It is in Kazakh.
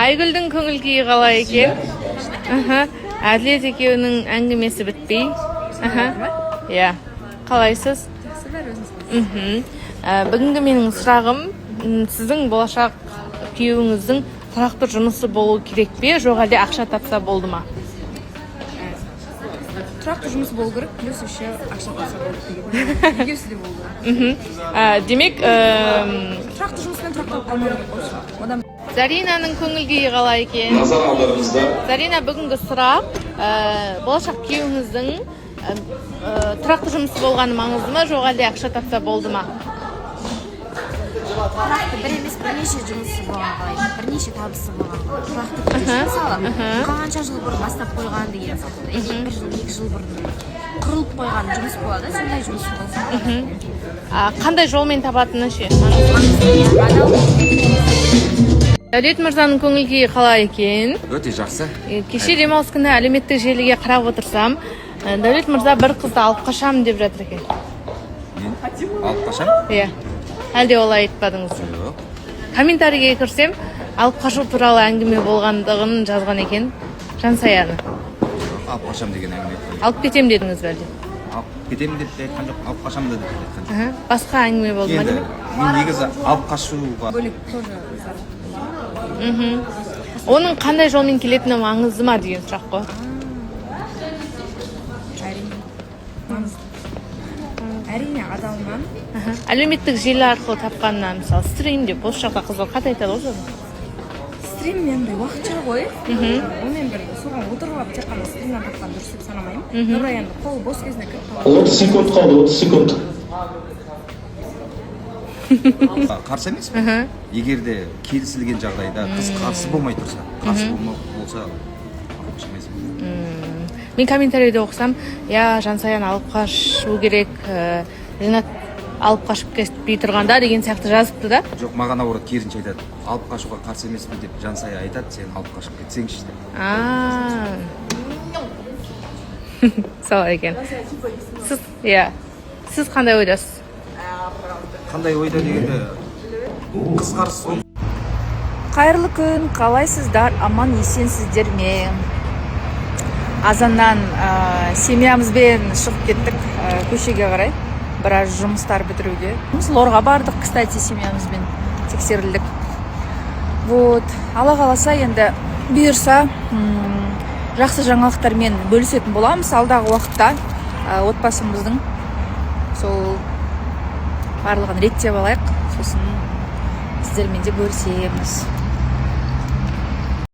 Айгүлдің көңіл күйі қалай екен? Әділет екеуінің әңгімесі бітпей. Иә. Қалайсыз? Бүгінгі менің сұрағым, сіздің болашақ күйеуіңіздің тұрақты жұмысы болу керек пе, жоқ әлде ақша тапса болды ма? Тұрақты жұмыс болу керек, плюс еще ақша тапса болды. Екеуісі де болды. Демек, тұрақты жұмыспен тұрақтап қалмау керек осы. Заринаның көңіл күйі қалай екен? Зарина, бүгінгі сұрақ, болашақ күйеуіңіздің тұрақты жұмысы болғаны маңызды ма, жоқ әлде ақша тапса болды ма? Тұрақты бір емес бірнеше жұмысы болған қалай, бірнеше табысы болған қалай. Тұрақты күйеуі мысалы, қанша жыл бұрын бастап қойған деген сияқты. Бір жыл, 2 жыл бұрын құрылып қойған жұмыс болады, сондай жұмыс болса. Қандай жолмен табатыны ше? Дәулет мырзаның көңіл күйі қалай екен? Өте жақсы. Кеше демалыс күні әлеуметтік желіге қарап отырсам, Дәулет мырза бір қызды алып қашамын деп жатыр екен. Мен алып қашам? Иә. Әлде олай айтпадыңыз? Жоқ. Комментарийге кірсем, алып қашу туралы әңгіме болғандығын жазған екен Жансаяны. Алып қашам деген әңгіме. Алып кетем дедіңіз бе әлде? Алып кетем деп айтқан жоқ, алып қашам деп айтқан жоқ. Басқа әңгіме болды ма? Енді мен негізі алып қашуға Бөлек тоже Оның қандай жолмен келетіні маңызды ма деген сұрақ қой. әрине адалман. Әлеуметтік желі арқылы тапқаннан, мысалы, стрим деп, осы жақта қыздар қат айтады ғой. Стрим менде уақытша ғой. Онымен бірге соған отырып алып тек қана стримнен тапқан дұрыс деп санамаймын. Нұра енді қол бос кезінде кіріп қалады. 30 секунд қалды, 30 секунд. қарсы емес. Егер де келісілген жағдайда қыз қарсы болмай тұрса, қарсы болса алып қашам емес. Мен комментарийде оқысам, я Жансаяны алып қашу керек, Ринат алып қашып кетпей тұрғанда деген сияқты жазыпты да. Жоқ, маған ауырады, керісінше айтады. Алып қашуға қарсы емеспін деп Жансая айтады, сен алып қашып кетсеңші деп. Солай екен. Сіз қандай ойдасыз? Қандай ойда дегенде қыз қарсы. Қайырлы күн, қалайсыздар, аман есенсіздер ме? Азаннан семьямызбен шығып кеттік көшеге қарай, біраз жұмыстар бітіруге. Лорға бардық, кстати, семьямызбен тексерілдік. Вот, Алла қаласа енді бұйырса жақсы жаңалықтармен бөлісетін боламыз алдағы уақытта отбасымыздың. Сол барлығын реттеп алайық, сосын сіздермен де бөлісеміз.